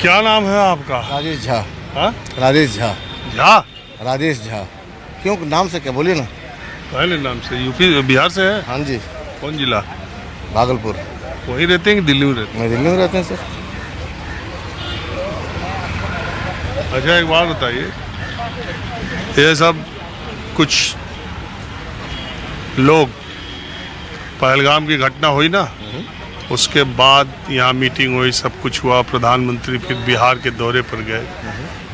क्या नाम है आपका? राजेश झा। हाँ? राजेश झा। झा? राजेश झा। क्यों नाम से क्या बोलिए ना। पहले नाम से यूपी बिहार से है? हाँ जी। कौन जिला? भागलपुर। वहीं रहते हैं कि दिल्ली में रहते हैं? मैं दिल्ली में रहते हैं सर। अच्छा एक बात बताइए, ये सब कुछ लोग पहलगाम की घटना हुई ना, उसके बाद यहाँ मीटिंग हुई, सब कुछ हुआ, प्रधानमंत्री फिर बिहार के दौरे पर गए।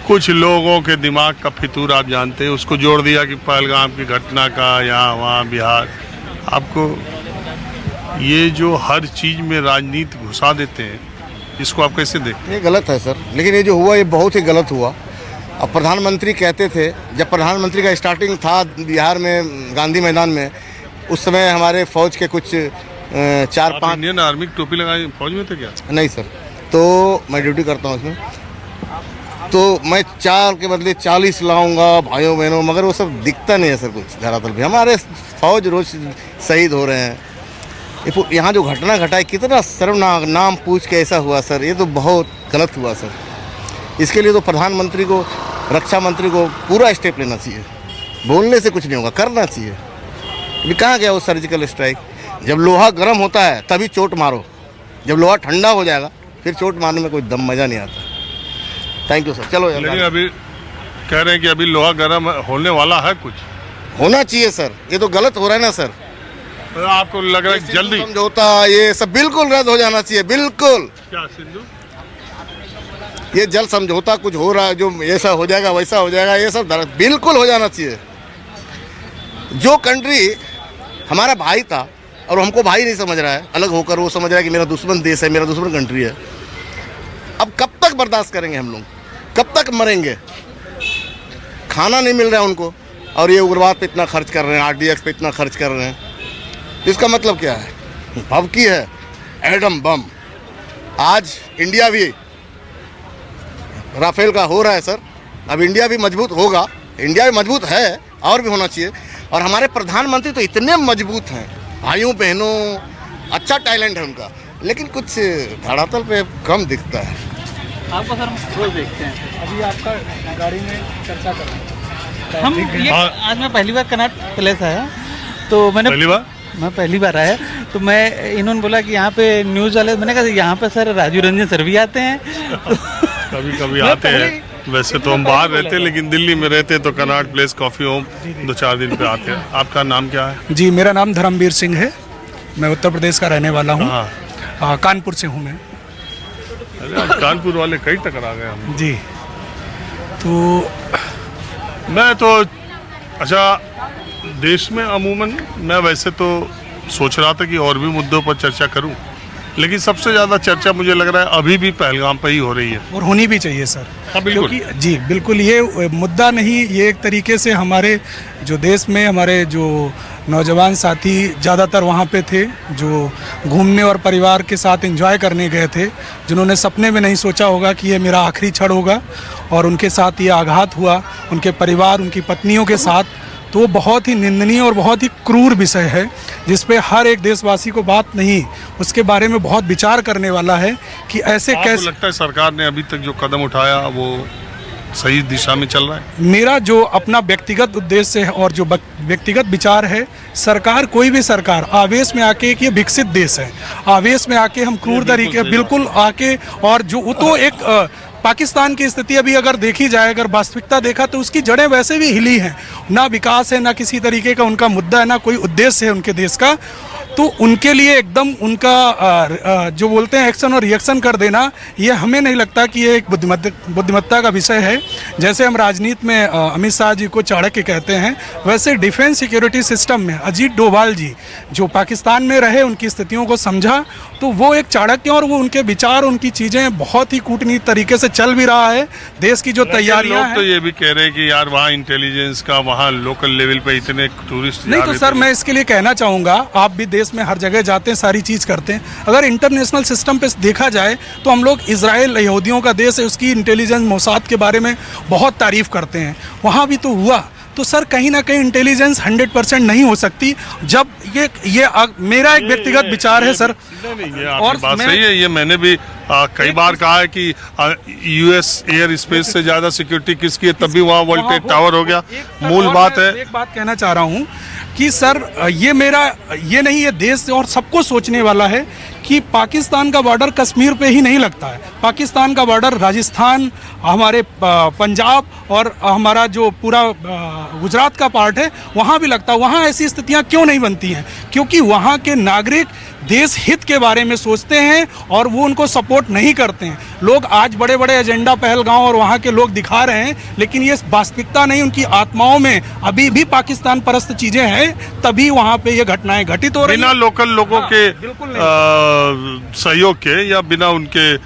कुछ लोगों के दिमाग का फितूर आप जानते हैं, उसको जोड़ दिया कि पहलगाम की घटना का यहाँ वहाँ बिहार। आपको ये जो हर चीज़ में राजनीति घुसा देते हैं, इसको आप कैसे देखते हैं? ये गलत है सर, लेकिन ये जो हुआ ये बहुत ही गलत हुआ। अब प्रधानमंत्री कहते थे, जब प्रधानमंत्री का स्टार्टिंग था बिहार में गांधी मैदान में, उस समय हमारे फौज के कुछ 4-5 इंडियन आर्मी की टोपी लगाई फौज में थे क्या? नहीं सर, तो मैं ड्यूटी करता हूँ इसमें, तो मैं 4 के बदले 40 लाऊंगा भाइयों बहनों, मगर वो सब दिखता नहीं है सर कुछ धरातल पे। हमारे फौज रोज शहीद हो रहे हैं। यहाँ जो घटना घटा है, कितना शर्मनाक, नाम पूछ के ऐसा हुआ सर, ये तो बहुत गलत हुआ सर। इसके लिए तो प्रधानमंत्री को, रक्षा मंत्री को पूरा स्टेप लेना चाहिए। बोलने से कुछ नहीं होगा, करना चाहिए। अभी कहाँ गया वो सर्जिकल स्ट्राइक? जब लोहा गर्म होता है तभी चोट मारो, जब लोहा ठंडा हो जाएगा फिर चोट मारने में कोई दम मज़ा नहीं आता। Thank you sir. चलो लेकिन अभी कह रहे हैं कि अभी लोहा गर्म होने वाला है, कुछ होना चाहिए सर। ये तो गलत हो रहा है ना सर। तो आपको लग रहा है जल्दी समझौता ये सब बिल्कुल रद्द हो जाना चाहिए, बिल्कुल। क्या सिंधु? ये जल समझौता कुछ हो रहा है, जो ऐसा हो जाएगा वैसा हो जाएगा, ये सब बिल्कुल हो जाना चाहिए। जो कंट्री हमारा भाई था और हमको भाई नहीं समझ रहा है, अलग होकर वो समझ रहा है कि मेरा दुश्मन देश है, मेरा दुश्मन कंट्री है। अब कब तक बर्दाश्त करेंगे हम लोग? कब तक मरेंगे? खाना नहीं मिल रहा है उनको, और ये उग्रवाद पे इतना खर्च कर रहे हैं, RDX पे इतना खर्च कर रहे हैं। इसका मतलब क्या है? भवकी है एटम बम। आज इंडिया भी राफेल का हो रहा है सर, अब इंडिया भी मजबूत होगा। इंडिया भी मजबूत है और भी होना चाहिए। और हमारे प्रधानमंत्री तो इतने मजबूत हैं, भाइयों बहनों, अच्छा टैलेंट है उनका, लेकिन कुछ धरातल पे कम दिखता है। आपको सर रोज देखते हैं, अभी आपका गाड़ी में चर्चा कर रहे हैं। हम ये आज मैं पहली बार कनॉट प्लेस आया, तो मैंने पहली बार आया, तो मैं इन्होंने बोला कि यहाँ पे न्यूज़ वाले, मैंने कहा यहाँ पे सर राजीव रंजन सर भी आते हैं। कभी कभी आते हैं। वैसे तो हम बाहर रहते हैं, लेकिन दिल्ली में रहते हैं तो कनॉट प्लेस कॉफ़ी होम 2-4 दिन पे आते हैं। आपका नाम क्या है? जी, मेरा नाम धर्मवीर सिंह है। मैं उत्तर प्रदेश का रहने वाला हूँ। कानपुर से हूँ मैं। अरे आज कानपुर वाले कई टकरा गए हम जी। तो मैं तो अच्छा, देश में अमूमन मैं वैसे तो सोच रहा था कि और भी मुद्दों पर चर्चा करूं, लेकिन सबसे ज़्यादा चर्चा मुझे लग रहा है अभी भी पहलगाम पर ही हो रही है, और होनी भी चाहिए सर। हाँ बिल्कुल। क्योंकि जी बिल्कुल, ये मुद्दा नहीं, ये एक तरीके से हमारे जो देश में हमारे जो नौजवान साथी ज़्यादातर वहाँ पे थे, जो घूमने और परिवार के साथ एंजॉय करने गए थे, जिन्होंने सपने में नहीं सोचा होगा कि ये मेरा आखिरी क्षण होगा, और उनके साथ ये आघात हुआ, उनके परिवार, उनकी पत्नियों के साथ। तो वो बहुत ही निंदनीय और बहुत ही क्रूर विषय है, जिस पे हर एक देशवासी को बात नहीं, उसके बारे में बहुत विचार करने वाला है कि ऐसे कैसे। लगता है सरकार ने अभी तक जो कदम उठाया वो सही दिशा में चल रहा है? मेरा जो अपना व्यक्तिगत उद्देश्य है और जो व्यक्तिगत विचार है, सरकार, कोई भी सरकार आवेश में आके, कि ये विकसित देश है, आवेश में आके हम क्रूर तरीके बिल्कुल आके, और जो वो तो एक पाकिस्तान की स्थिति अभी अगर देखी जाए, अगर वास्तविकता देखा तो उसकी जड़ें वैसे भी हिली हैं। ना विकास है, ना किसी तरीके का उनका मुद्दा है, ना कोई उद्देश्य है उनके देश का। तो उनके लिए एकदम उनका जो बोलते हैं एक्शन और रिएक्शन कर देना, ये हमें नहीं लगता कि ये एक बुद्धिमत्ता का विषय है। जैसे हम राजनीति में अमित शाह जी को चाणक्य कहते हैं, वैसे डिफेंस सिक्योरिटी सिस्टम में अजीत डोभाल जी जो पाकिस्तान में रहे, उनकी स्थितियों को समझा, तो वो एक चाणक्य, और वो उनके विचार, उनकी चीज़ें बहुत ही कूटनीतिक तरीके से चल भी रहा है। देश की जो तैयारियां हैं, तो ये भी कह रहे हैं कि यार वहाँ इंटेलिजेंस का, वहाँ लोकल लेवल पे इतने टूरिस्ट नहीं, तो सर मैं इसके लिए कहना चाहूँगा, आप भी देश में हर जगह जाते हैं, सारी चीज़ करते हैं, अगर इंटरनेशनल सिस्टम पे देखा जाए तो हम लोग, इजराइल यहूदियों का देश है, उसकी इंटेलिजेंस मोसाद के बारे में बहुत तारीफ करते हैं, वहाँ भी तो हुआ। तो सर कहीं ना कहीं इंटेलिजेंस 100% नहीं हो सकती। जब ये मेरा एक व्यक्तिगत विचार है सर। ये आपकी बात सही है, ये मैंने भी कई बार कहा है कि यूएस एयर स्पेस से ज्यादा सिक्योरिटी किसकी है, तब भी वहाँ वर्ल्ड ट्रेड टावर हो गया। मूल और बात मैं है, एक बात कहना चाह रहा हूँ कि सर ये नहीं, ये देश और सबको सोचने वाला है कि पाकिस्तान का बॉर्डर कश्मीर पे ही नहीं लगता है। पाकिस्तान का बॉर्डर राजस्थान, हमारे पंजाब और हमारा जो पूरा गुजरात का पार्ट है वहाँ भी लगता है। वहाँ ऐसी स्थितियाँ क्यों नहीं बनती हैं? क्योंकि वहाँ के नागरिक देश हित के बारे में सोचते हैं और वो उनको सपोर्ट नहीं करते हैं। लोग आज बड़े बड़े एजेंडा पहलगांव और वहाँ के लोग दिखा रहे हैं, लेकिन ये वास्तविकता नहीं, उनकी आत्माओं में अभी भी पाकिस्तान परस्त चीजें हैं, तभी वहाँ पे ये घटनाएं घटित हो रही बिना हैं। लोकल लोगों के बिल्कुल नहीं। सहयोग के या बिना उनके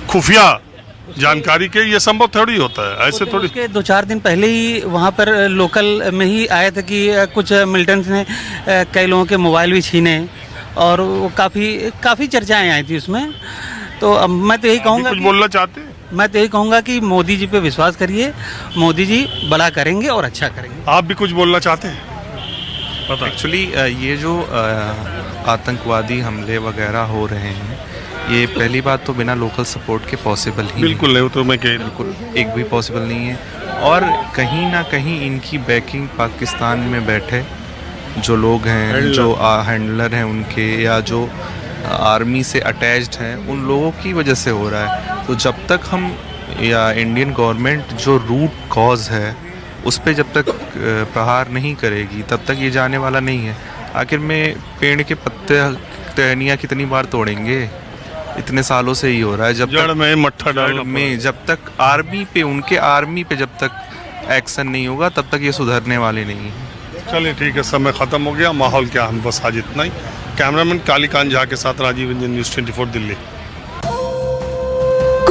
खुफिया जानकारी के ये संभव थोड़ी होता है, ऐसे थोड़ी। उसके 2-4 दिन पहले ही वहाँ पर लोकल में ही आया था कि कुछ मिलिटेंट्स ने कई लोगों के मोबाइल भी छीने और वो काफ़ी चर्चाएं आई थी उसमें। तो अब मैं तो यही कहूँगा, कुछ बोलना चाहते हैं? मैं तो यही कहूँगा कि मोदी जी पे विश्वास करिए, मोदी जी भला करेंगे और अच्छा करेंगे। आप भी कुछ बोलना चाहते हैं? पता एक्चुअली ये जो आतंकवादी हमले वगैरह हो रहे हैं, ये पहली बात तो बिना लोकल सपोर्ट के पॉसिबल ही बिल्कुल नहीं, वो तो मैं कह बिल्कुल एक भी पॉसिबल नहीं है। और कहीं ना कहीं इनकी बैकिंग पाकिस्तान में बैठे जो लोग हैं, जो हैंडलर हैं उनके, या जो आर्मी से अटैच्ड हैं, उन लोगों की वजह से हो रहा है। तो जब तक हम या इंडियन गवर्नमेंट जो रूट कॉज है उस पर जब तक प्रहार नहीं करेगी तब तक ये जाने वाला नहीं है। आखिर में पेड़ के पत्ते टहनियाँ कितनी बार तोड़ेंगे? इतने सालों से ही हो रहा है। जब जड़ में मट्ठा डालना में जब तक उनके आर्मी पे जब तक एक्शन नहीं होगा तब तक ये सुधरने वाले नहीं है। चलिए ठीक है, समय खत्म हो गया, माहौल क्या, हम बस आज इतना ही। कैमरामैन कालीकांत झा के साथ राजीव रंजन, न्यूज़ 24 दिल्ली।